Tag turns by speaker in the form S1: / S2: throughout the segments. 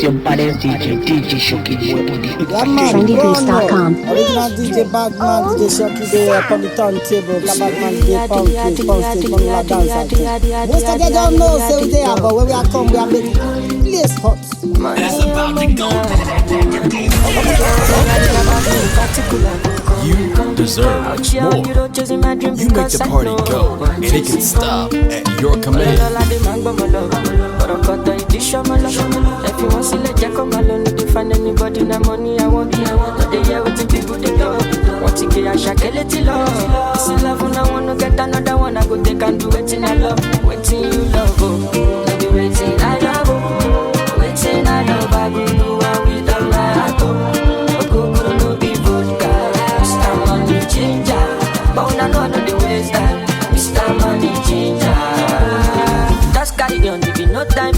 S1: your baddest DJ Shokiboy on the
S2: FineBoi.com.
S3: Original DJ Bagman, DJ Shoki up on the turntable. Bagman, DJ Punky, Punky, from La Dancer. Most of them don't know, say we there, but when we are come, we are making place hot.
S4: It's about to go. You deserve more. You make the party go, and it can stop at your command.
S5: If you want to let you come alone, if you find anybody, na money I want. But they hear what the people they go. Want to get a shackle, let it love. It's love when I want to get another one. I go take and do it in I love. Waiting you love, oh. Let me waiting I love, oh. Waiting I love, I go do what we done right, oh. Go no be vodka. Mr. Money Ginger. But when I know the ways that Mr. Money Ginger. Just carry on, give you no time.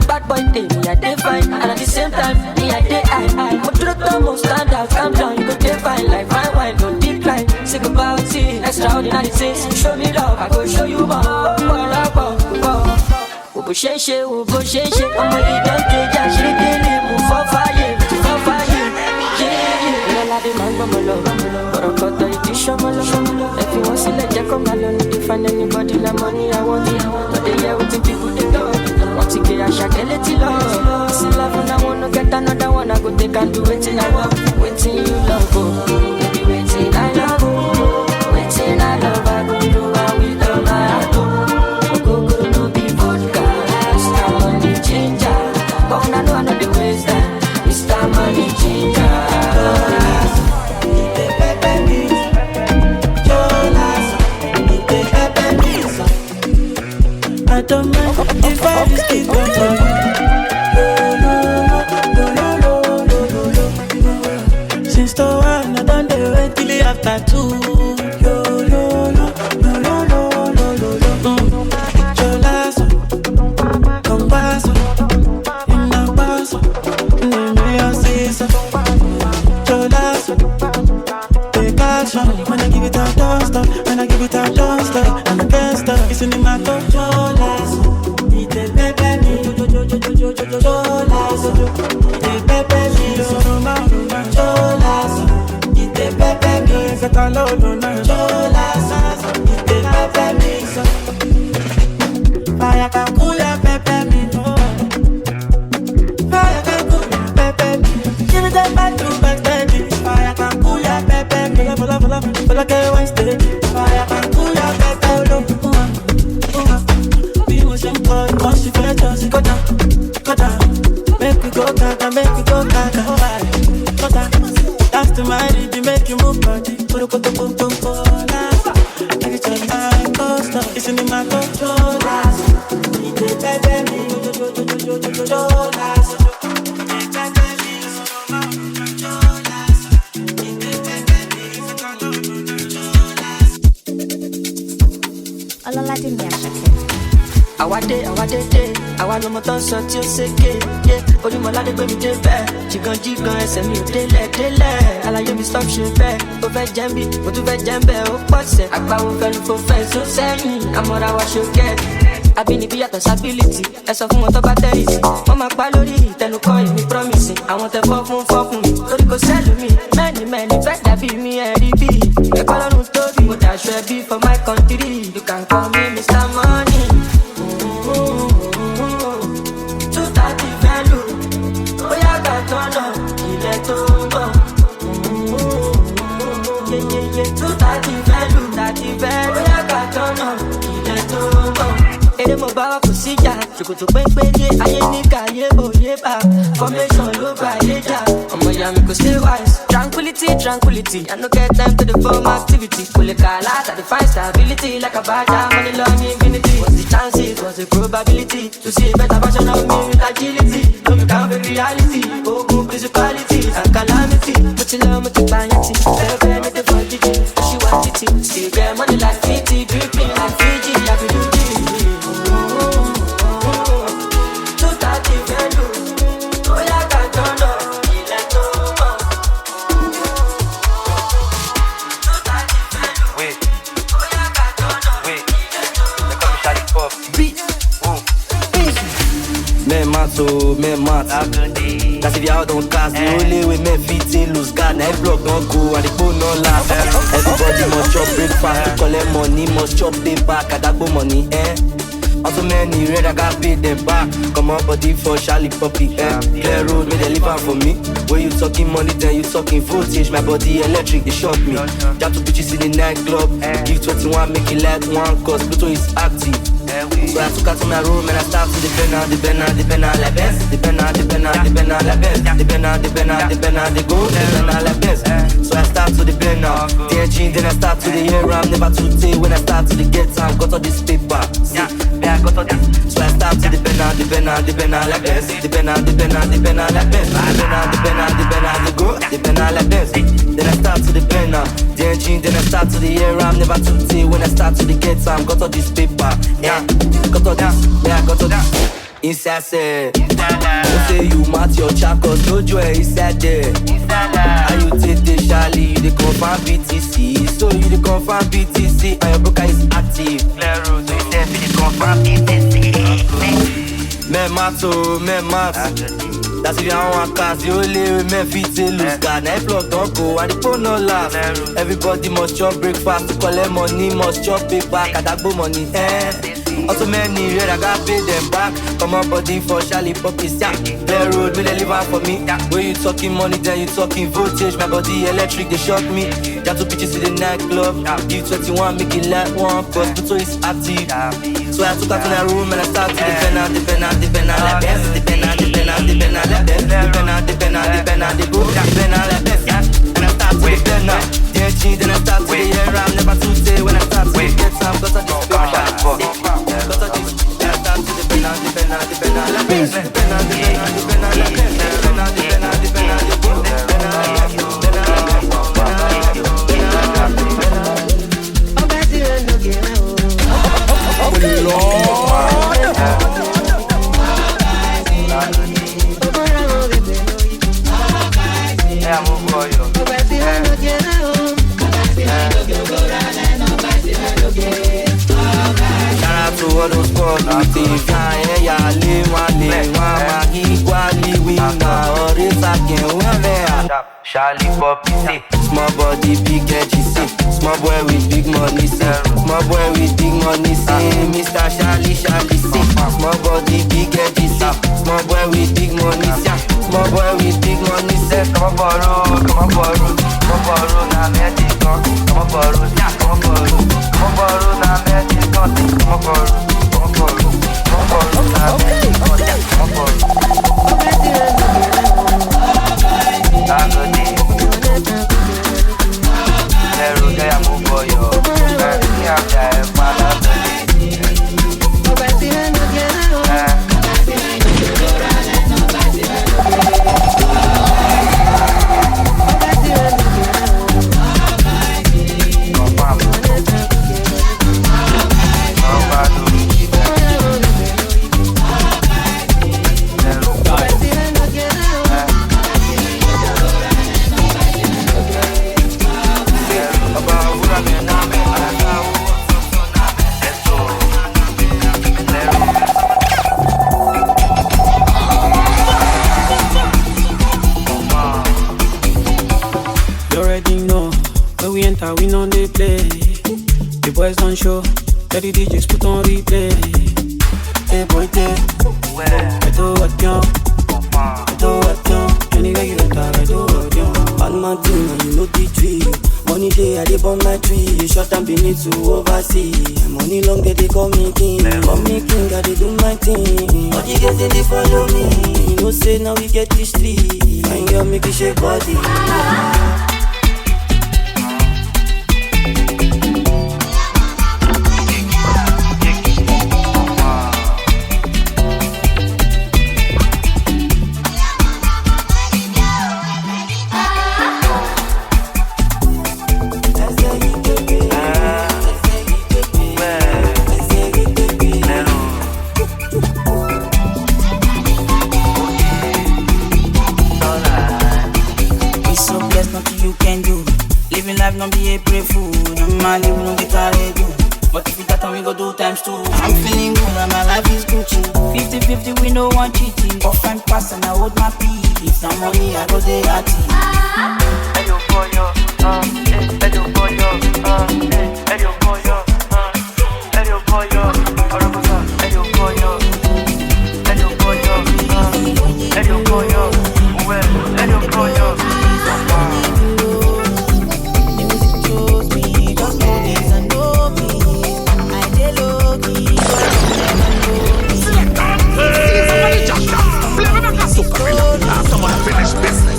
S5: Bad boy day, me I dey fine. And at the same time, me I dey high. But to the top, stand out, calm down. You go dey fine like fine wine, don't decline. Sick about it, extraordinary things. Show me love, I go show you more. Obo sheshe, I'm a don't take a shake it, move for fire. Yeah. All of the man, my love. But I got the edition, my love. If you want to let you come alone, if you find anybody, the money I want. But they hear what the people they go. Want to get a shackle, let it love. See love when I want to get another one. I go take and do it in I love. Waiting you love, oh. Baby, waiting I love, oh. Waiting I love, I go do what we done, I do. Go, no be vodka. Mr. Money Ginger. But when I know the ways that Mr. Money Ginger.
S6: I don't mind if I risk it all for you. Since the one I done the wait till after two. Cholazo, combazo, in the bazo, in the season. Cholazo, take action. When I give it out, don't stop. When I give it out, don't stop. And I can't stop. It's in my control. Fire can cool your pepper me. Fire can cool your pepper me. Give it back to back, baby. Fire can cool your pepper me. Feel like I want to. Fire can cool your pepper me. We was young, but once you feel just go down. Make we go gaga, make we go gaga. Go down. That's the mighty, they make you move body. Put a boom boom boom boom. Every time I go stop, it's in my control.
S2: Olamide ni Asake.
S5: Àwa dé, àwa lọmọ tó ń sọ tí ó ṣèké. Onímọ̀ládé gbé mi dé bẹ́ẹ̀. Jìgàn ẹsẹ̀ mi ò délẹ̀. Àlàyé mi stop ṣe bẹ́ẹ̀. Ó fẹ́ jẹ́ ń bí, mo tún fẹ́ jẹ́ ń bẹ́ẹ̀. Ó pọ̀ sẹ̀, àgbáwo fẹ́nu fò fẹ́ sún sẹ́yìn. Àmọ́ra wa ṣókẹ́. Àbínibí yàtọ̀ sábìlìtì. Ẹ sọ fún wọn tó bá tẹ́rìtì. Wọ́n máa pa lórí ìtẹnukọ́ ìmí promise. Àwọn tẹ fọ́ fún mi. Lórí kò sẹ́lù mi. Mẹ́ni fẹ́ dàbí mi ẹ̀rí bí. Ẹ̀kọ́ lọ́run tóbi. Mo dàṣọ ẹbí for my country. You can call me Mr. Money. Ere mo bá wa kò síjà, ṣòkòtò pépé ní ayé ní kàyé òye bá. Formation ló bá ayé jà, ọmọ ìyá mi kò stay wise. Tranquility, I no get time to the form activity. Kò lè kà láti define stability like a badger, money long infinity. What's the chances, what's the probability to see a better version of me with agility? No, you can't be reality, ogun principality and calamity. Mo ti lọ, mo ti gbàyàntì, bẹ́ẹ̀ ní the fọ́jìjì. She want it, still get money like 50, dripping like Fiji, I be do this.
S7: to men mat. That's if y'all don't cast. The only way men fit lose guard. Now every block don't go and the phone don't last. Everybody must chop breakfast to collect money. Must chop paper, kadagbo money, Also many red, I got paid them back. Come on body for Shallipopi, Clear road, make they live out for me. When you talking money, then you talking voltage. My body electric, they shock me. Jab to bitches in the nightclub. Give 21, make it like one, cause Pluto is active. So I took out to my room and I start to the penna like best. The penna like best. The penna, they go, the penna like best. So I start to the penna, then I start to the year. I'm never too late when I start to the get time. Got all this paper, I got all this. So I start to the penna like best. The penna like best. The penna, they go, the penna like best. Then I start to the penna, then I start to the year. I'm never too late when I start to the get time. Got all this paper, got all this, got all this. Inside say, don't say you mat your chakos, no joy inside there. How you take the Charlie, you the confirm BTC. So you the confirm BTC, and your broker is active. So you say you the confirm BTC. Men mat. That's if you don't want cars, you only men fit lose guard. Now every block don't go and the phone no last. Everybody must chop breakfast to collect money. Must chop paper, kadagbo money, Also many red, I got paid them back. Come on body for Shallipopi, Clear road, make they live out for me. When you talking money, then you talking voltage. My body electric, they shock me. Got two bitches in the nightclub. Give 21, make it like one, cause Pluto is active. So I took out to the room and I start to the penna like best. The penna like best. The penna, they go, the penna like best. And I start to the penna, then I start to the year. I'm never too late when I start to get some. Got all this paper. Shallipopi, say small body, big edgy, say small boy with big money, say small boy with big money, say Mr. Shalli, say small body, big edgy, say small boy with big money, say small boy with big money, say come on borrow, now magic, come on borrow, now magic, come on borrow, boys don't show, let the DJs put on replay. Hey boy, I do what you, anywhere you enter, I do what you. On my team, you know the tree. Money day, I live on my tree. Short and beneath to oversee. Money long day, they call me king. Call me king, I they do my thing. All the girls, they follow me. You know, say now we get this street. Find girl, make it shake body.
S8: go do times 2. I'm feeling good and my life is Gucci. 50-50, we no one cheating. Off and pass and I hold my pee. If some money, I go the party.
S9: Eyo boyo, eyo boyo, eyo boyo, eyo boyo, orobosa, eyo boyo, eyo boyo, eyo boyo, well, eyo boyo.
S6: Music chose me, just know this and know me. I dey low key,
S1: Someone finish business.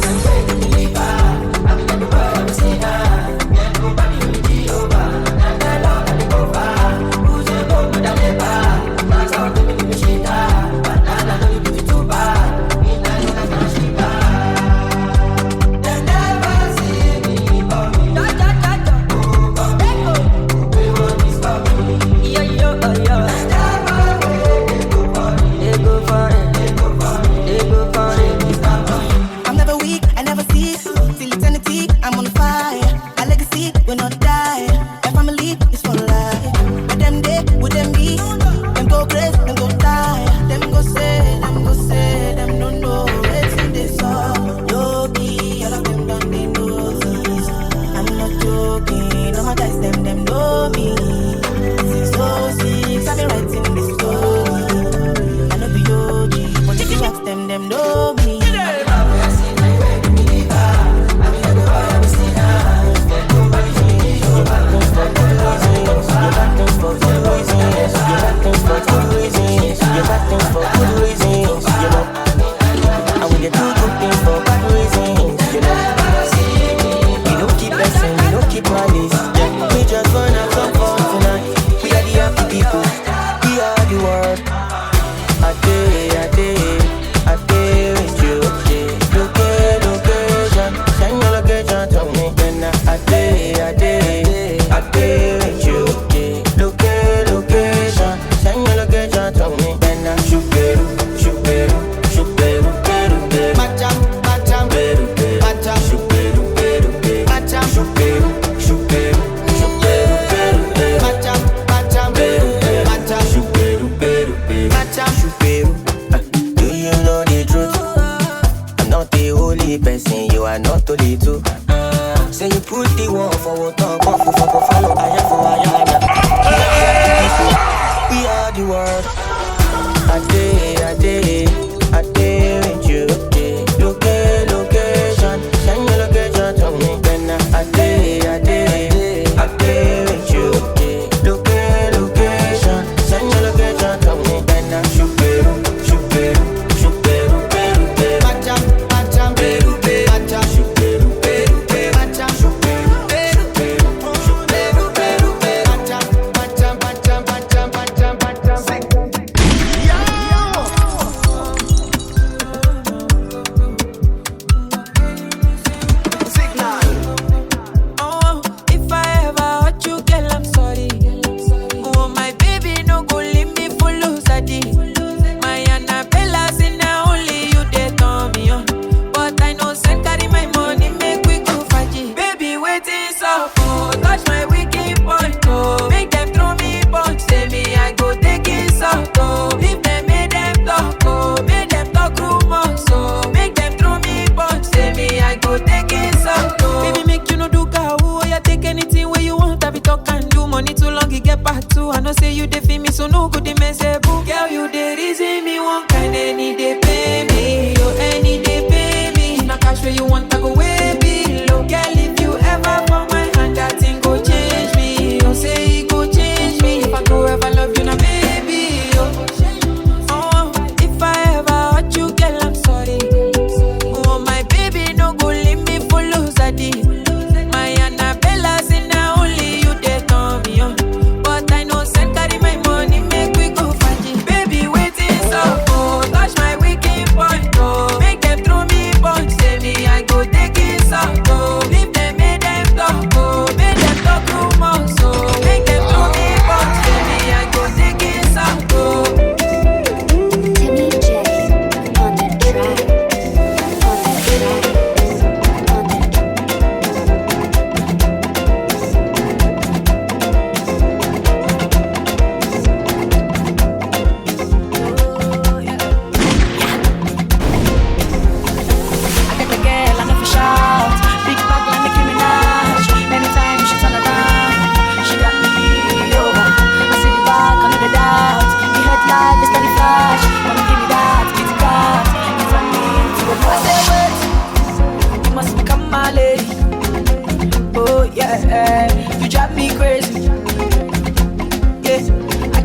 S5: Take it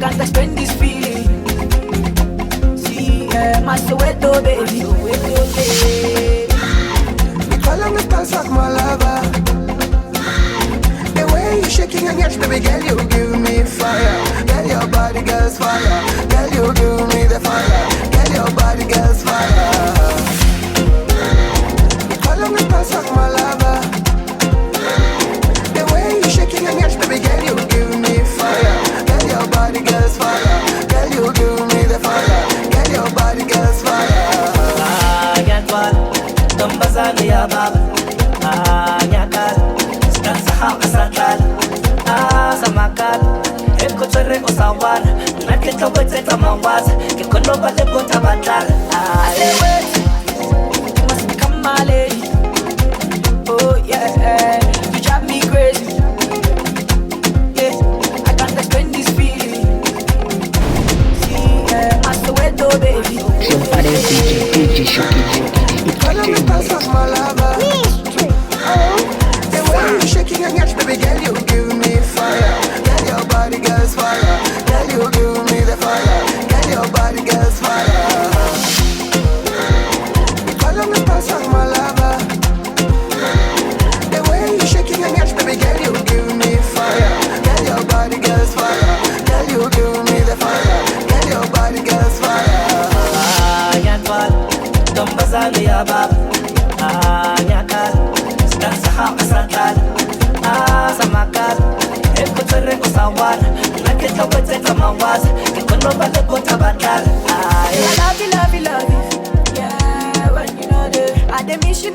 S5: can't explain this feeling. See, my Soweto baby,
S10: Follow me past like my lover. The way you shaking and yes, baby girl, you give me fire. Girl, your body girl's fire. Girl, you give me the fire. Girl, your body girl's fire. Follow me past like my lover. The way you shaking and yes, baby girl, you give me fire. Girl, your body girl's fire. Girl, you give me the fire. Girl, your body girl's fire.
S7: Tumbazani ya baba, nyakal, stanza hapa sakal, samakal, eko tere osawar, nakita wete tamawaza, kikono bale bota batal.
S5: wait, you must become my lady. Oh yeah, you drive me crazy. Yeah, I can't explain this feeling. See, my Soweto baby.
S2: Somebody DJ Shoki.
S10: Follow me past like my lover. The way you shaking and yes, baby girl, you give me fire. Girl, your body girl's fire. Girl, you give me the fire. Girl, your body girl's fire. Follow me past like my lover. The way you shaking and yes, baby girl, you give me fire. Girl, your body girl's fire. Girl, you give me the fire. Girl, your body girl's fire.
S7: Tumbazani ya baba, nyakal, stanza hapa sakal, samakal, eko tere osawar, nakita wete tamawaza, kikono bale bota batal.
S5: I love you, love you, love you. Yeah, when you know the I dey miss you.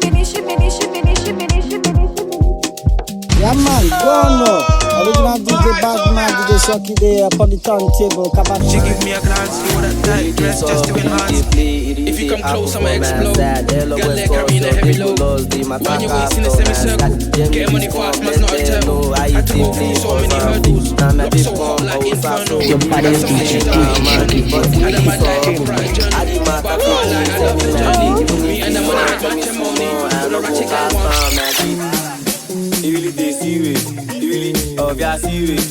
S3: Yeah man, go on now. Original DJ Badman, DJ Shoki there upon the turntable.
S6: She give me a glance, through that tight dress just to enhance. If you come close, I'ma explode. Got leg carrying a heavy load. When you waist in a semicircle, get money fast, man's not a turtle. Had to go through so many hurdles. Rock so hard like Inferno. Got some issues that ain't money. Had a man that ain't bright journey. But I can't lie, I love the journey. Me and the money had matrimony. No ratchet guy wants.
S11: You really dey serious, you really obvious serious,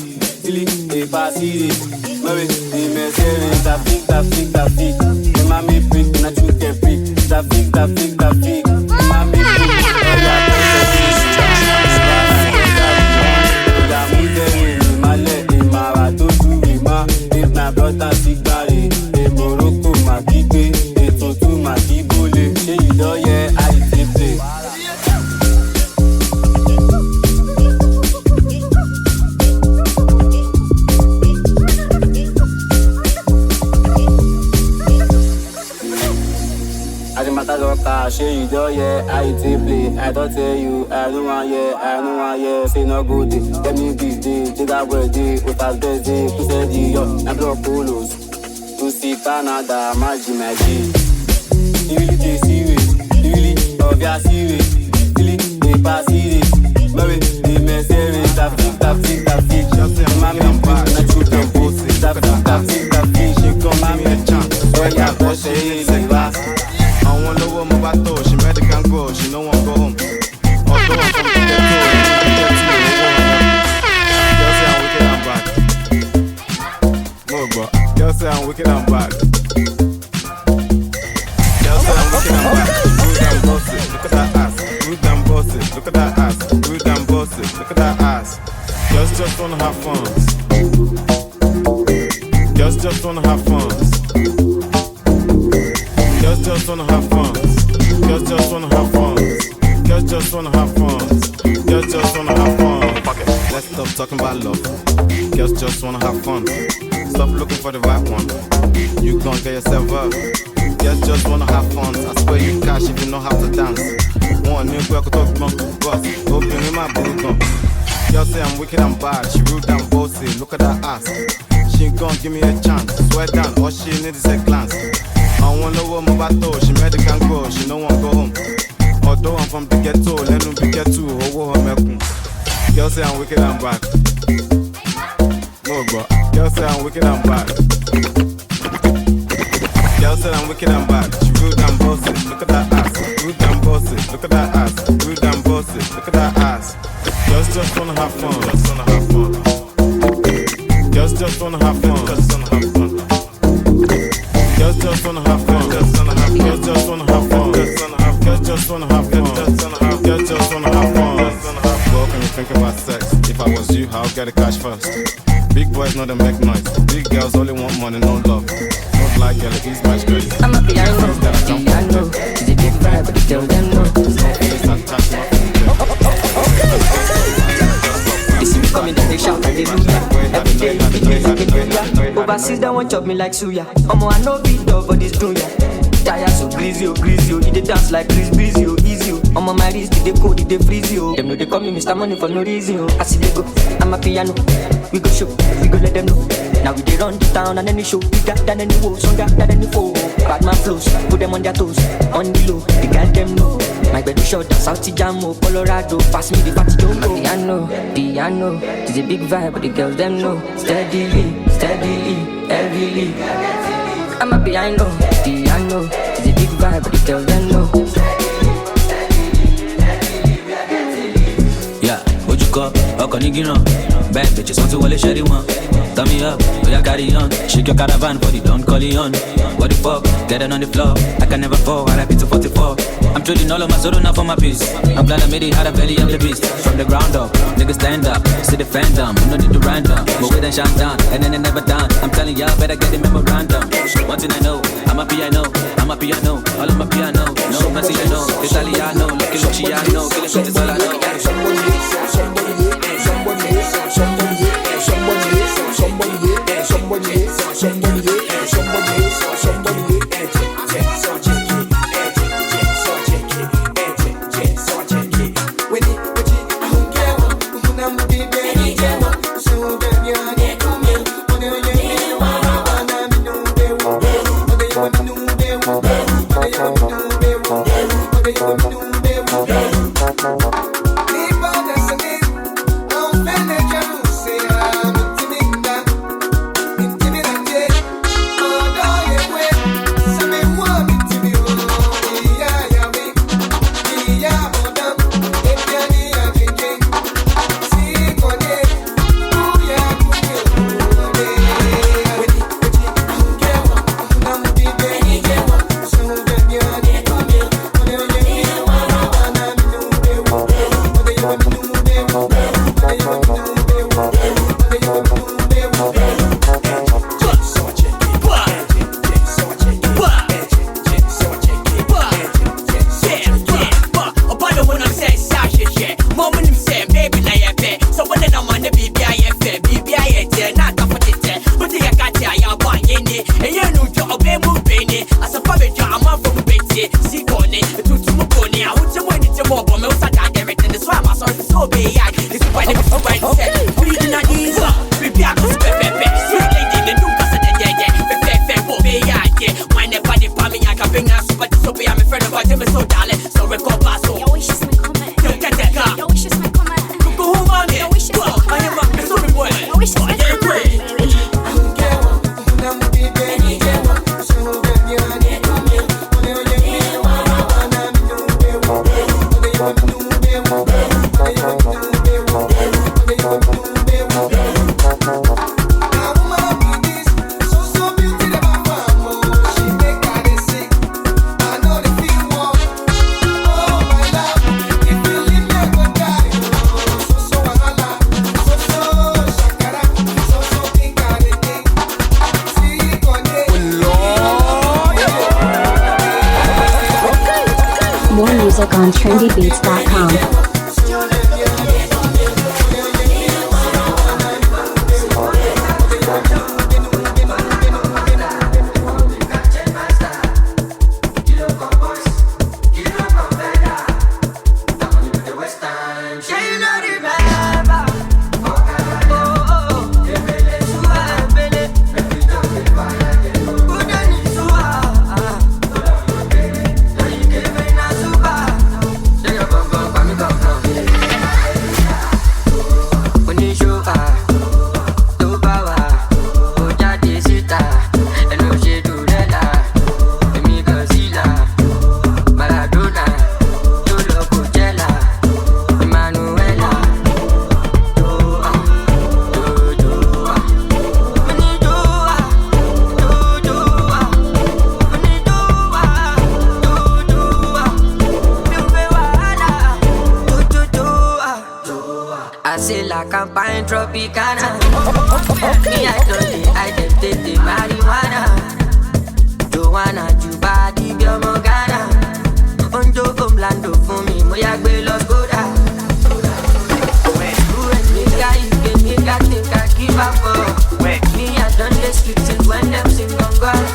S11: really dey pass serious. Mami, the Mercedes, traffic. The mami print, na you can pick. Traffic. The mami print, if na brother Sigbari, the Morocco, my kipe, the Totu, my kibole. Say you don't hear how it dey play. Say you don't hear how you play. I don't tell you, I don't want yeah. Say no good day, let me be day. Take that word day, with us best day. Who said you, I block polos. To see Canada, magic. You really dey serious, you really obvious serious. Really dey pass serious. Mami, the Mercedes, traffic. Mami, na you can post it. Traffic. She come give me a chance. When you boss it, I want to know what about she made the can go, she no one go home. Although I'm from the ghetto, girl say I'm wicked and bad. Rude and bossy, look at that ass. Rude and bossy, look at that ass. Rude and bossy, look at that ass. Just wanna have fun. Just wanna have fun. Just wanna have fun. Just wanna have fun. Just wanna have fun. Just wanna have fun. Let's stop talking about love. Girls just wanna have fun. Stop looking for the right one. You gon' get yourself up. Girls just wanna have fun. I swear you cash if you know how to dance. One new girl could talk about bus. Open in my booty. Girl say I'm wicked and bad. She rude and bossy. Look at that ass. She ain't gon' give me a chance. Swear down, all she need is a glance. I wanna know what Mohbad. She made the can go, she no one go home. Although I'm from the ghetto, let me be ghetto. Girl say I'm wicked and bad. No bro, girl say I'm wicked and bad. Girl say I'm wicked and bad. She rude and bossy, look at that ass. Rude and bossy, look at that ass. Rude and bossy, look at that ass. Girls just wanna have fun. Just just wanna have fun. Girls just wanna have fun. Girls just wanna have fun. Girls just wanna have fun. Girls just wanna have fun. Well, can you think about sex? If I was you, I'll get the cash first. Big boys know they make noise. Big girls only want money, no love. Don't like girl, it's my straight.
S5: I'm a piano, piano. It's a big vibe, but they tell them no. They see me coming, then they shout hallelujah. Every day, hallelujah. Overseas, they won't chop me like suya. I know beat dog, but it's true, yeah. Tire so greasy, oh, greasy, oh. They dance like Chris Breezy, oh, easy, oh. I'm on my wrist, they code, they freeze, oh. Them know they call me Mr. Money for no reason, oh. I see they go, I'm a piano. We go show, we go let them know. Now we they run the town and any show bigger than any woe, stronger than any foe. Bad man flows, put them on their toes, on the low, they got them know. My bed short, South Jamo, Colorado, pass me the party don't go. Piano, piano, it's a big vibe, but the girls them know. Steadily, steadily, heavily. I'm a piano, piano, it's a big vibe, but the girls them know.
S12: Yeah, what you call? Bad bitches want to wale shady one. Turn me up, we are carry on. Shake your caravan for the Don Corleone. What the fuck, get it on the floor. I can never fall, I rap it to 44. I'm trading all of my soul now for my peace. I'm glad I made it, had a belly of the beast. From the ground up, niggas stand up, see the fandom. No need to random, but we then shine down, and then it never done. I'm telling y'all, better get the memorandum. One thing I know, I'm a piano, all of my piano. No, Brasiliano, Italiano, look at Luciano, killing bitches all I know.
S13: On trendybeats.com.
S5: Come champagne Tropicana. Me, I take the marijuana. Joanna, Juba, Dibia, Morgana. Onjo, Omlando, for me, Moya, Los Goda. Nigga, think I give up for. Me, I done the streets when them sing on God.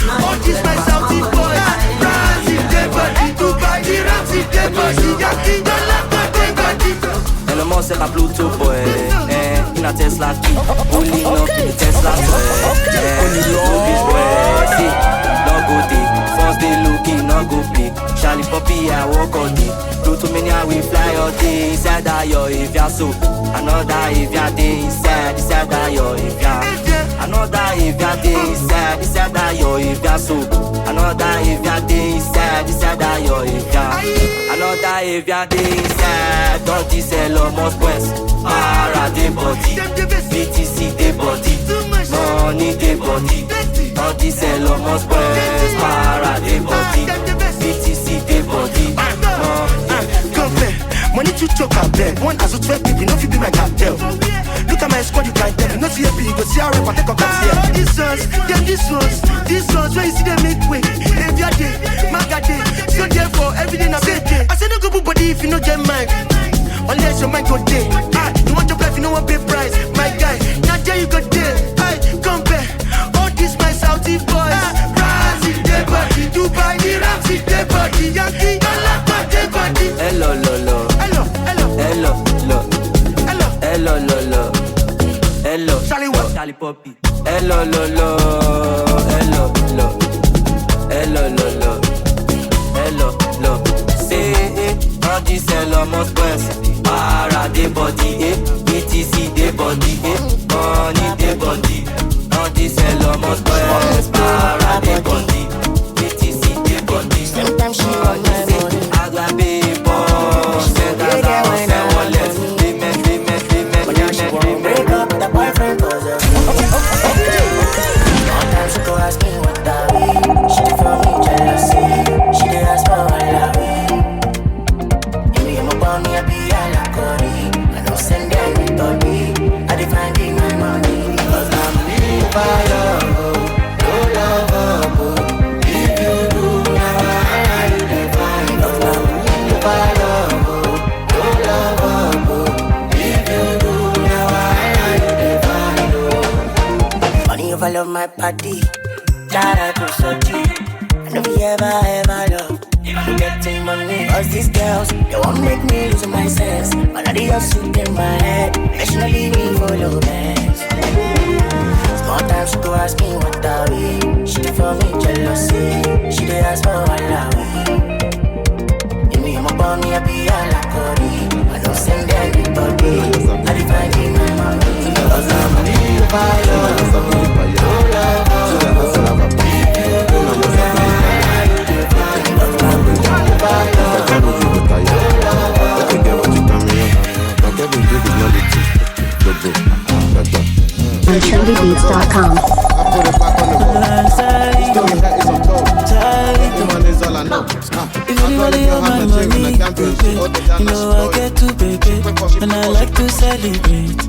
S10: All this my Southie boy, Rise in the body, Dubai, the Rams in the body, Yaki, the Lapa, the body.
S7: And I'm also a Pluto boy, in a Tesla key, only up in the Tesla toy. See, no go deep, first day looking, no go big. Shallipopi, I walk all day. Pluto mania, we fly all day. Inside that yo, if you're so, another if you're day inside that yo, if you're. Another if you're day inside that yo, if you're so. Another if you're day inside that yo, if you're. Another if you're day inside, don't this almost quest. Para the body, BTC the body, money the body. Don't this almost quest. Para the body, BTC the body.
S10: Money to choke a bed. One as a 12 people, no fit be my cartel. Look at my squad, you can't tell. No see a big, go see a rap and take a cut here. These ones, where you see them make way. If you're there, maga day. So therefore, everything I say. I say no go put body if you no get mine. Unless your mind go day. You want your life, you know what pay price. My guy, not there you go there. Compare, all this my Southie boys. Rise in the body, Dubai, the Rams in the body. Yankee, Galapa, the body.
S7: Hello, hello, Shallipopi. Hello, say all this almost quest. Para the body, BTC the body, money the body. All this almost quest. Para the body, BTC the body.
S8: Sometimes she want my money.
S7: I got people, send us out, send wallets.
S8: Break up with a boyfriend cause of me. Sometimes she go ask me what I mean. She did for me jealousy. She did ask for my love. If me and my me, I be a lacori. I don't send them with body. I define my money. Cause I'm living by love. No love, if you do now, I define. Cause I'm living by love. No love, if you do. If I love my party, that I go so deep. I know we ever love. I'm getting money. Cause these girls, they won't make me lose my sense. But I just shoot in my head. Nationally, we follow bands. Small time she go ask me what are we. She did for me jealousy. She did ask for all I in me, I'm a me, I be a lacori. I don't send anybody. I define my money. Cause I'm a little fire.
S13: On trendybeats.com.
S6: If you really want my money, baby, you know I get to baby, and I like to celebrate.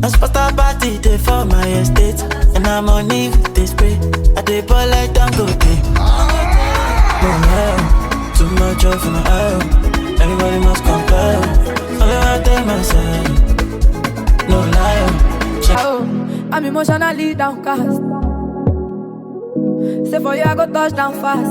S6: I spot a party day for my estate, and I'm on it with this spray. I dey ball like Dangote. Too much off my eye. Everybody must compare. Only I take myself. No lie.
S14: I'm emotionally downcast. Say for you, I go touch down fast.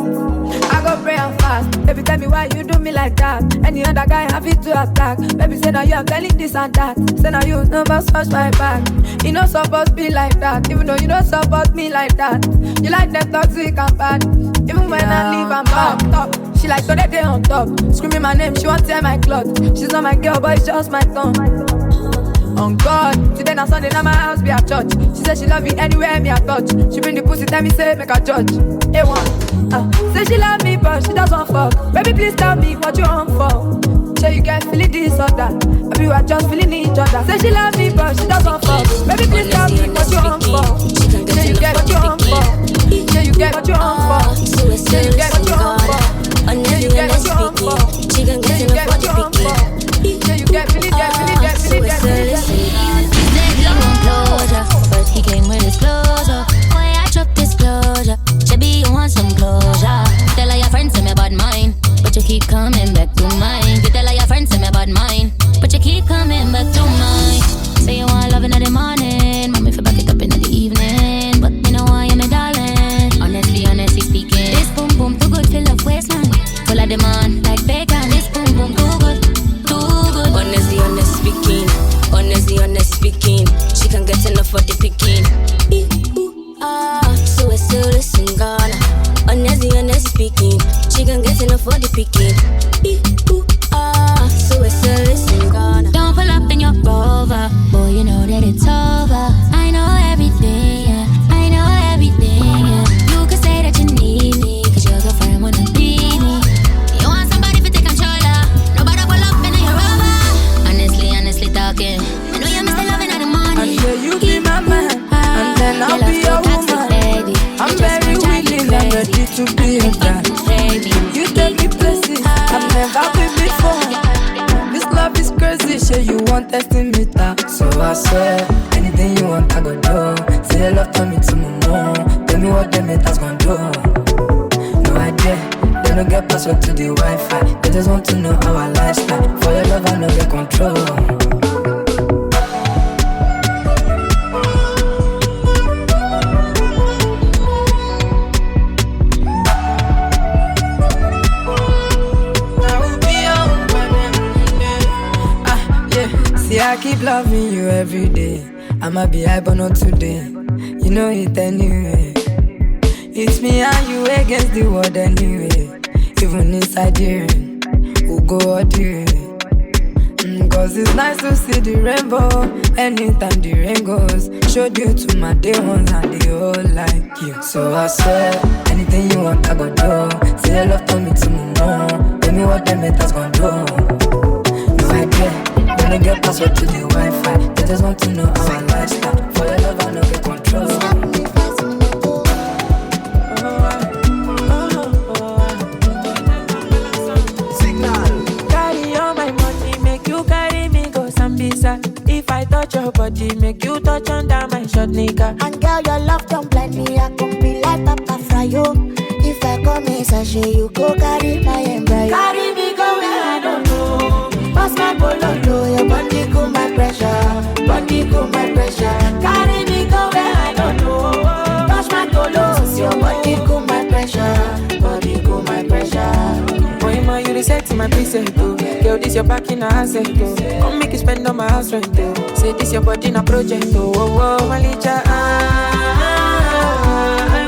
S14: I go pray and fast. Baby, tell me why you do me like that. Any other guy happy to attack. Baby, say now you are telling this and that. Say now you never touch my back. You not supposed to be like that. Even though you don't support me like that. You like them toxic and bad. Even when I leave, I'm top. She like so that day on top. Screaming my name, she won't tear my cloth. She's not my girl, but it's just my tongue. On God, today na Sunday, na my house be a church. She say she love me anywhere me a touch. She bring the pussy, tell me say make a judge. A1, say she love me but she doesn't fuck. Baby please tell me what you want for. Say you get feeling this or that. Baby we are just feeling each other. Say she love me but she doesn't fuck. Baby please tell me what you want for. Say you get what you want for. Say you get what you want for. Say you get what you want for. Say you get what you want for.
S15: speaking. So it's a listen, gonna. Don't pull up in your Rover, boy, you know that it's over. I know everything, yeah. I know everything, yeah. You can say that you need me, cause your girlfriend wanna be me. You want somebody to take control of. Nobody pull up in your Rover. Honestly talking, I know you're Mr. Loving at the morning.
S14: And yeah, you be my man, and then I'll be your woman.
S15: Baby.
S14: I'm very willing, I'm ready to be your dad. You take me places I've never been before. This love is crazy, shit, you want testing me that. So I swear, anything you want I go do. Say your love to me to my mom. Tell me what them haters gon' do. No idea, they don't get password to the Wi-Fi. They just want to know our lifestyle. For your love I know get control. I keep loving you every day. I'ma be high but not today. You know it anyway. It's me and you against the world anyway. Even inside here, we'll go all the way. Cause it's nice to see the rainbow anytime the rain goes. Showed you to my day ones and they all like you. So I swear, anything you want I go do. Say your love to me to my mom. Tell me what them haters gon' do. No idea. They get password to the Wi-Fi. They just want to know our lifestyle. For your love I know get control.
S5: Signal. Carry all my money, make you carry me go Sambisa. If I touch your body, make you touch under my short nigga.
S8: And girl, your love don't blind me. I can be like Papa Fryo. If I come in sachet, you go carry my embryo.
S5: Carry me go where I don't know.
S8: Pass my bololo, your body cool my pressure. Body cool my pressure.
S5: Carry me go where I don't know.
S8: Touch my tolos, your body cool my pressure. Body cool my pressure.
S5: Boy, ma, you reset my preset, too. Girl, this your back in a asset, too. Come make you spend on my house rent, too. Say this your body in a project, too. Oh, Malicha, I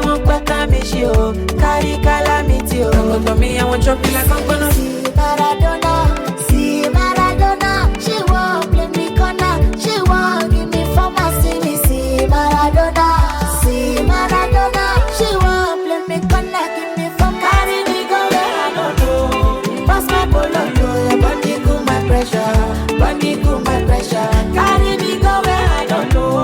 S5: want better me, she, oh. Carry calamity, oh. Come to me, I want chop you like I'm gonna
S8: see Maradona. Maradona, she won't play me corner. She won't give me for my city. See Maradona, she won't play me corner. Give me for my
S5: carry me go where I don't know.
S8: Pass my bololo, your body cool my pressure. Body cool my pressure.
S5: Carry me go where I don't know.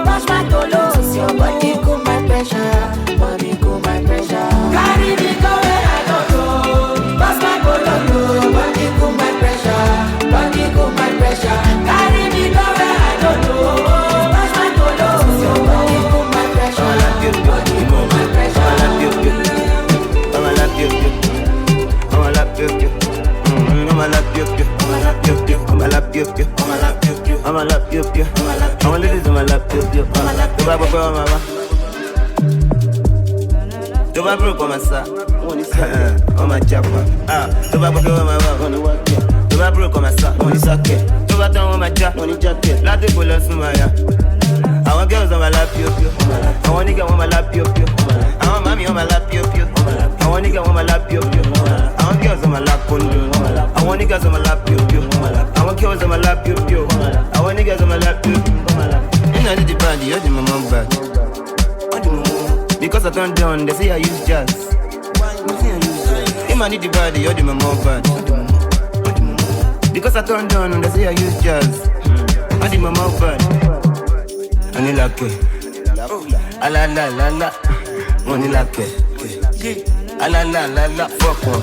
S8: Touch my tolos, your body cool my pressure. Body cool my pressure.
S5: Carry me go where I don't know.
S8: Pass my bololo, your body cool my pressure. Body cool my pressure.
S5: Carry me go where I don't know.
S8: Touch my tolos, your body cool my pressure. Body cool my pressure.
S6: I'ma lap you. I'ma lap you. I'ma lap you. I'ma lap you. I'ma lap you. I want ladies I'ma lap you. Tu vas pourquoi maman? Tu vas pourquoi ma ça? On m'a japa. Tu vas pourquoi maman? Tu vas pourquoi ma ça? On y sake. Tu vas dans ma japa. On y jacket. La de couleur sous ma ya. I want girls on my lap you. I want nigga on my lap you. I want mommy on my lap you. I want nigga on my lap you. I want girls on my lap on you. I want niggas on my lap you. I want girls on my lap you. I want niggas on my lap you. You know the body, you're the mama back. Because I turned down, they say I use jazz. You man need the body, you're the mama back. Because I turned down, they say I use jazz. I'm the mama back. Money like it, ala la la la. Money like it, ala la la la. Fuck one,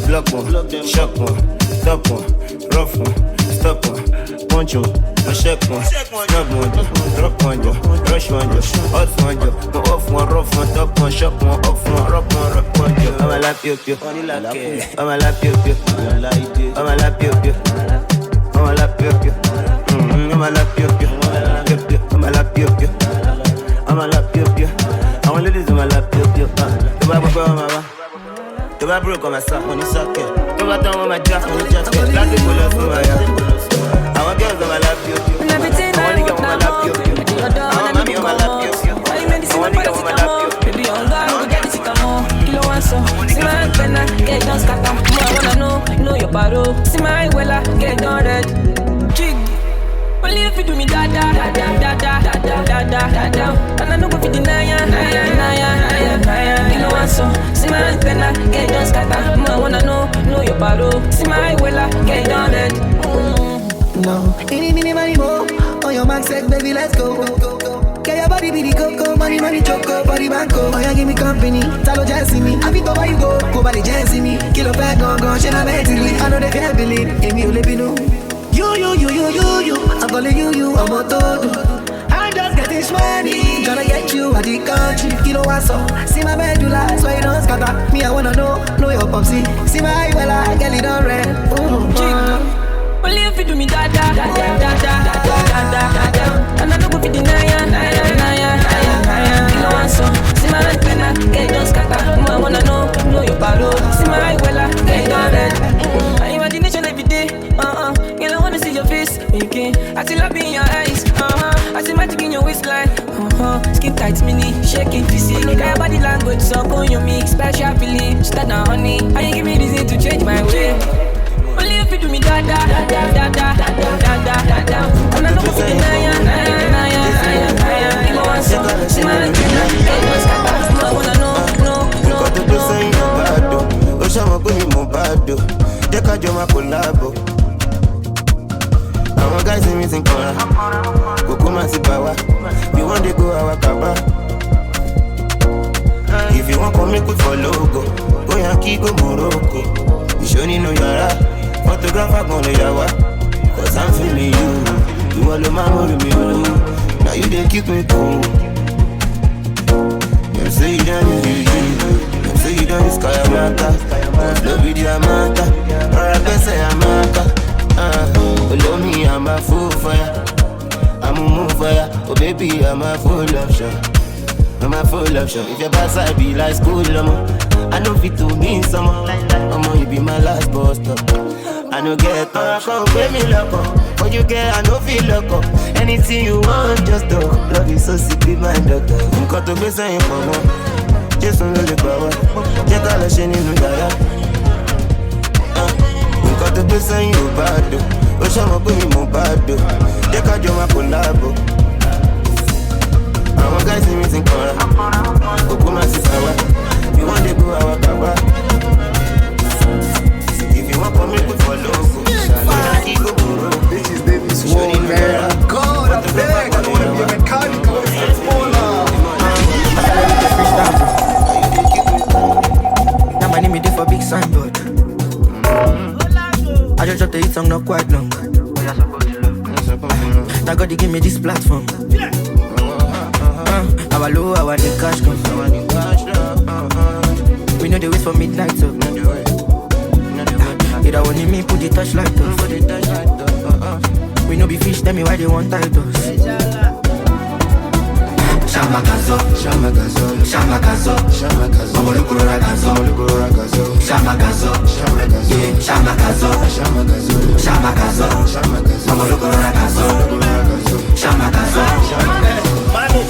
S6: block one, shock one, top one, rough one, stop one, punch one, shake one, snub one, drop one, rush one, hot one, off one, rough one, top one, shock one, off one, rock one. I'ma lap you, I'ma lap you, I'ma lap you, I'ma lap you, I'ma lap you, I'ma lap you. I want ladies in my lap you. Tu vas pourquoi maman? Tu vas brûler comme ça, on y sake. Tu vas dans ma jack, on y jacket. La de couleur sous ma ya. I want girls on my lap you. I want nigga on my lap you. I want mommy on my lap you. I want nigga on my lap you.
S5: Baby, on God, we get it, come on. Kilo one so, see my antenna, yeah, don't scatter. if you do me da da da da da da da da da da, and I no go fit deny ya. You know what so? See my antenna, get don't scatter. I wanna know your paro. See my wella, get down dead.
S6: No, any money more. On your mark set, baby, let's go. Get your body be the coco, money choco, body banco. Oh, yeah, give me company, talo just me. I beat over you go by the jazzy me. Kill a bag, go, shit, I'm mentally. I know they can't believe, if you live, you know. You, I'm calling you, I'm a todo. I'm just getting money, gonna get you at the country. You know what's up, see my medulla, so you don't scatter. Me, I wanna know your popsy. See my well, I get it on red.
S5: Only if you do me da da da da da da da da, and I no go fit deny ya. You know what so? See my antenna, get don't scatter. I wanna know your paro. See my wella, get down dead. I imagination every day. Girl, I wanna see your face. Okay, I see love in your eyes. I see magic in your waistline. Skin tight, mini, shaking physique. Got your body language, so go on your mix. Special feeling, start now, honey. And you give me reason to change my way. Only if you do me da da da da da da da da da da, and I know what you deny ya. You know what's up? See my antenna, get don't scatter. I wanna know.
S16: Got the blue saying you're bad, though. Oshama go ni Mohbad, though. Deka joma collabo. Our guys in missing corner. Kokuma si bawa. We want to go our kaba. If you want come make we follow go. Go Yankee go Morocco. You show no yara. Photographer gonna yawa. Cause I'm feeling you. You all the man with me. Now you they keep me cool. You say you done you say you done sky amata. No video amata. Alright, let's say amata. Below me, I'm a fool for ya. I'm a move for ya. Oh baby, I'm a full option. I'm a full option. If your boss I be like school, I know fit to mean someone. You be my last boss stop. I know get up. Come pay me lock up. What you get, I know feel lock up. Anything you want, just talk. Love you so sick, be my doctor. You got to be saying for more. Just don't let it go. Just all the shit in the dial. You got to be saying you bad though. Oshama go ni Mohbad though. Deka joma collabo. Our guys in missing corner. Kokuma si sawa. You want to go our kaba. If you want to make it for logo. This is Davis Wall, man. God, I beg. I want to be a mechanical.
S6: Now my name is for big signboard. I just dropped the hit song not quite long. Now God they give me this platform. Our low, our the cash come. We know they wait for midnight so. Either when me put the touchlight up. We know be fish, tell me why they want titles. Shamakazo, Shamakazo, Shamakazo, Shamakazo, Omolukuro ragazo, Shamakazo, Shamakazo, Shamakazo, Shamakazo, Shamakazo, Omolukuro ragazo, Shamakazo.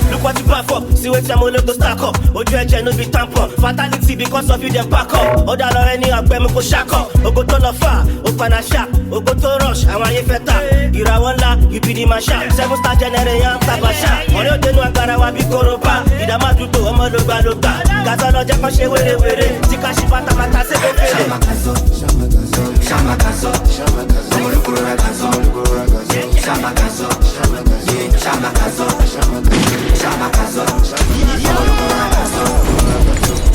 S17: Look what you back up, see what I'm gonna go stack up. Oju eje no be tampon, fatality because of you them back up. Oda lo any agbe mi ko shack up. Ogo to lo fa, opana sharp, ogo to rush, àwọn ayé fẹ́ ta. Ìràwọ̀ ńlá, you be the man sharp. 7-star generation, tabasha. Ọ̀rẹ́ òde nu agbára wa bí koroba. Ìdààmú àdúgbò ọmọ ló gbà ló gbà. Gàtọ́ lọ jẹ́ kó ṣe wérewère. Tí ká ṣe pátápátá sí kó fèrè.
S6: Shamakazo, Shamakazo, Shamakazo, Omolukuro ragazo, Shamakazo, Shamakazo, Shamakazo, Omolukuro ragazo,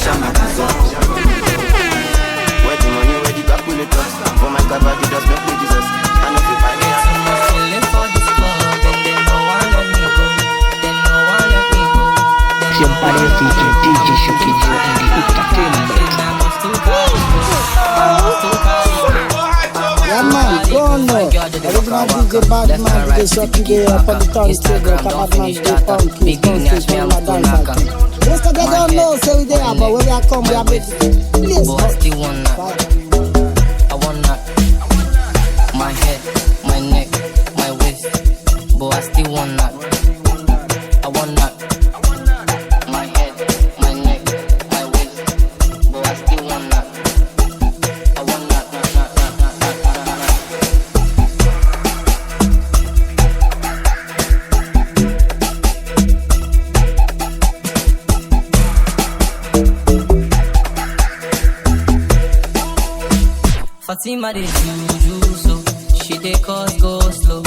S6: Shamakazo.
S16: Where the money, where the calculator? For my cover, you just make me Jesus. I know if I need
S2: Siempre es DJ Shokiboy in the entertainment.
S3: Yeah man, go on now. Original DJ Badman, DJ Shoki up on the turntable. Badman, DJ Funky, Funky from my dance. Just cause they don't know, say we there, but when we are come, we are big. Please,
S18: I want that. My head, my neck, my waist. But I still want that. I want that. My head, my neck, my waist. But I still want that. I want that. Fatima dey juju so she dey cause go slow.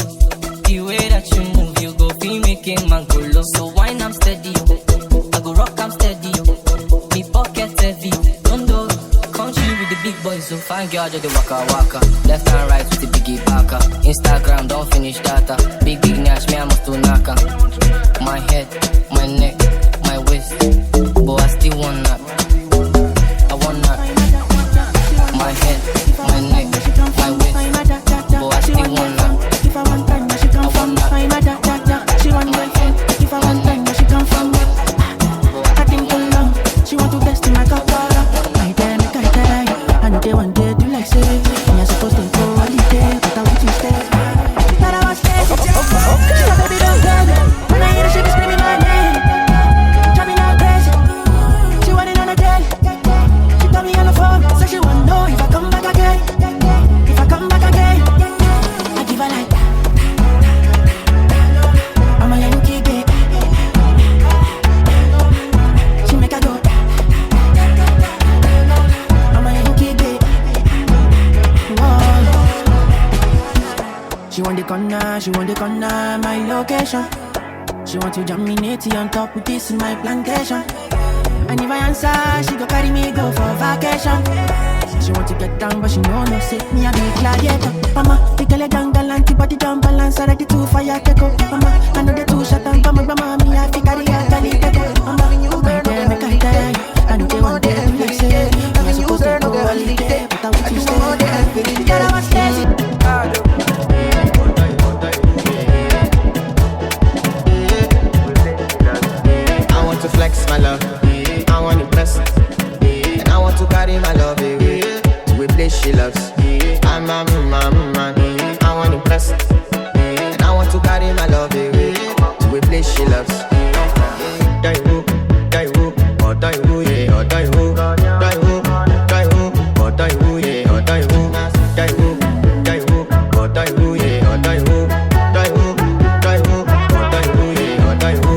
S18: The way that you move, you go feel making man go low. So wine I'm steady, I go rock I'm steady. Me pocket heavy, don't do. Country with the big boys, so fine girl just the waka waka. Left and right with the biggie packer. Instagram don't finish data. Big nash, me I must do naka. My head, my neck, my waist, but I still want that. I want that. My head, my neck, my waist, but I still want that.
S6: If I want time, she come from my mother. She want my head. If I want time, she come from me. I think too long. She want to test in my car. I tell me, I know they want to do like say. Me I supposed to go holiday, but I want to stay. But I was scared. She said, baby, don't go. When I hear her, she be screaming my name. Driving out crazy. She want it on a daily. She told me on the phone, so she want to know if I come back again. If I come back again, I give her like that. I'm a Yankee babe. She make her go. I'm a Yankee babe. Whoa. She want the corner, my location. She want to jam me natty on top with this in my plantation. And if I answer, she go carry me go for vacation. She want to get down, but she know no say me a big gladiator. Mama, the girl a jungle antibody jump balance, I ready to fire take up. Mama, I know the two shot and mama, me I think I real gully take up. I'm loving you, girl, make I tell you. I know they want to do like say, I'm supposed to go holiday, but I want to stay. Girl, I was lazy.
S16: I want to flex my love, I want to impress, and I want to carry my love away to a place she loves. I'm a man, I want to impress, and I want to carry my love away to a place she loves. Die who, or die who, yeah, or die who, die who, or die who, yeah, or die who, die who, or die who, yeah, or die who, die who, or die who, yeah, or die who.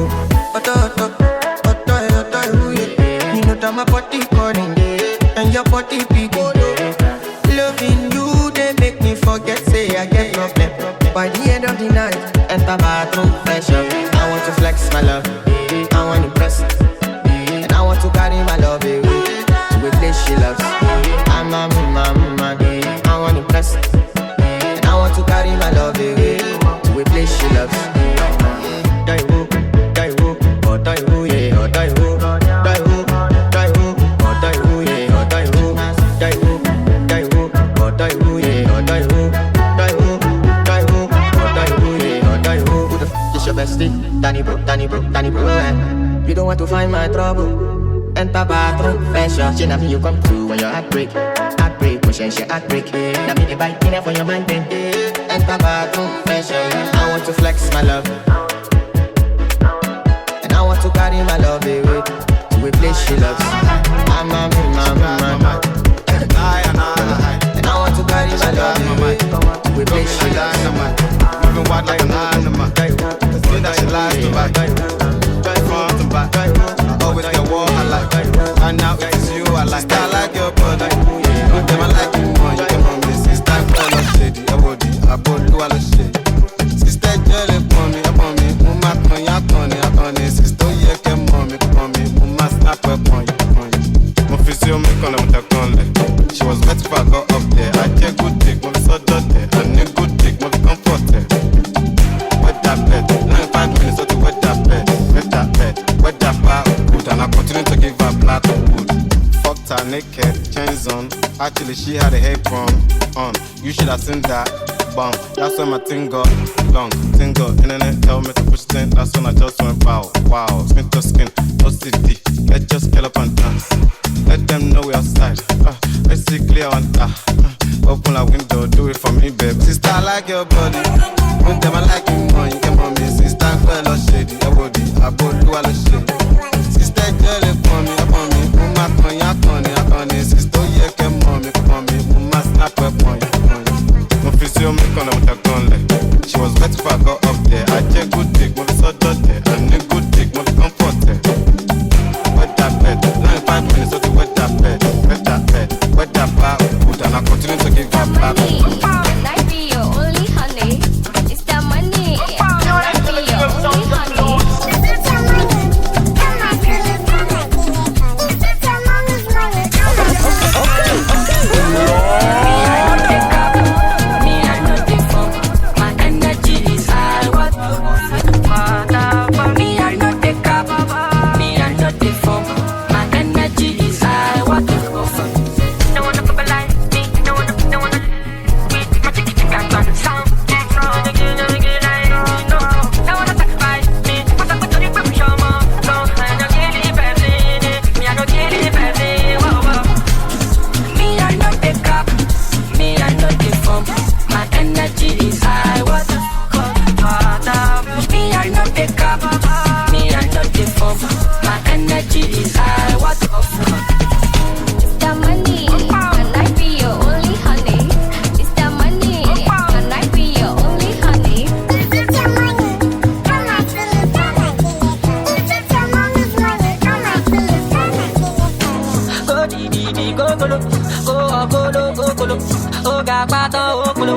S16: My body calling and your body picking. Loving you, they make me forget, say I get no plan. By the end of the night, enter bathroom pressure. I want to flex my love, I want to impress, and I want to carry my love away to a place she loves. I'm a man, I want to impress, and I want to carry my love away to a place she loves. Die who, or die who, yeah, or die who. Danny bro, you don't want to find my trouble. Enter bathroom, fashion. She nothing you come to when your heartbreak, pushing she heartbreak. Now me the bite in for your mind then. Enter bathroom, fashion. I want to flex my love, and I want to carry my love away to a place she loves. I'm a man, and I want to carry my love away to a place she loves. Moving wild like an animal. See that she lies to back, front and back. I always get what I like, and now it's you I like. I like your body, but them I like you more. You can run me, sister, I'm all shady. I bought you all the shit. Sister, jelly upon me, mama, con ya, sister, yeah, come on me, mama, snap upon you. My physio make on with a conle. She was wet if I got up there. I take good dick, my so dirty, and a good dick, my comfort there. Wet that bed, 9 minutes to wet that bed, wet that bar good, and I continue to give her black wood. Fucked her naked, chains on. Actually, she had a apron on. You should have seen that bum. That's when my thing got long. Internet tell me to push thing. That's when I just went wow. Skin to skin, no CD. Let's just get up and dance. Let them know we're outside. Let's see clear on that. Open a window, do it for me, babe. Sister, I like your body. With them, I like you more. You can me. Sister, well or shady. Your body, I put you all the shit. Sister, jelly for me, upon me. Mama, con ya, sister, yeah, come on me. Mama, snap up on you. My physio make on with a gun leg. She was wet if I got up there. I check good dick, when so dirty. And a good dick, when comfort there. Wet that bed, 9 minutes to wet that bed, wet that bar, good, and I continue to give her back.
S5: ga pato okolo,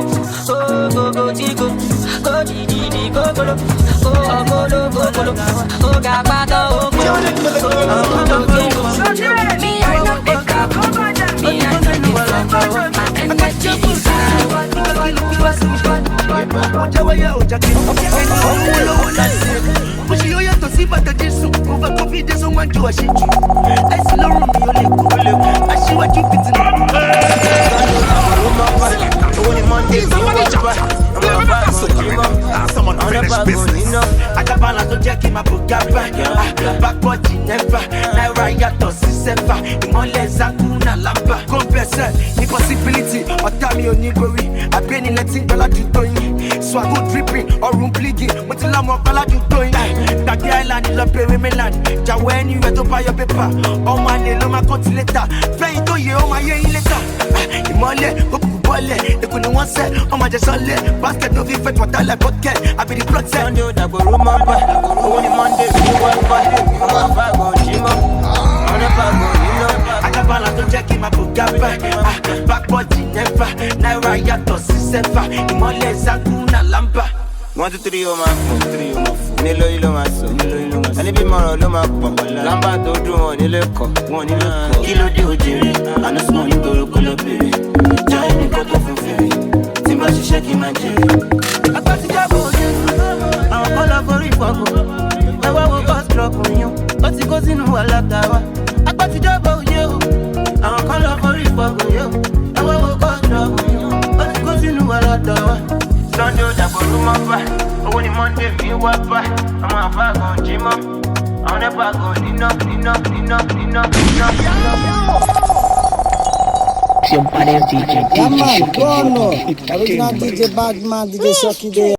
S5: go go tigo, go di go golo, go ga pato okolo, go tigo. Me I know the cup, me I know the cup, and the chicken
S1: Someone finish business.
S6: I got balance to check in my book. Backward never. Now right to see sever. Imoleza kuna lamba. Confess impossibility. Otami onigori. I've been in letting bella do doing. Swag dripping or room pligging. Mutila mo bella do doing. That the island is a play me land. Jawen you to buy your paper. Oh man, no my later. Play to you, oh my year later. Imole, they couldn't want say, oh my just all basket no fit what I like got get. I be the plot set. That go room up. Only Monday, we work for him. I'm a bag on Jimo. On a bag on, you know. I got balance to check in my book. Backboard never. Now I got to see sever. Imole Zakuna Lamba. 1, 2, 3, oh my phone. Nilo ilo maso. Ani bi moro lo ma po. Lamba to dun won ni le ko. Kilo di ojere. Anu smo ni toro ko lo bere. Jai ni ko to fun fere. Tí bá ṣiṣẹ́ kí máa jẹ. Apá ti jábọ̀ òye. Àwọn kan lọ forí fọ́kù. Ẹwà wo bus drop yún. Ó ti kó sínú wàhálà wa. Apá ti jábọ̀ òye o. Àwọn kan lọ forí fọ́kù yó. Ẹwà wo bus drop yún. Ó ti kó sínú wàhálà wa. Sunday ó dàgbò ló máa bá. Owó ni Monday mi wá bá. Àwọn àbá kan jí mọ́. Àwọn ẹ̀bà kan níná.
S2: Your body DJ
S3: Shoki. Original DJ Badman, DJ Shoki there.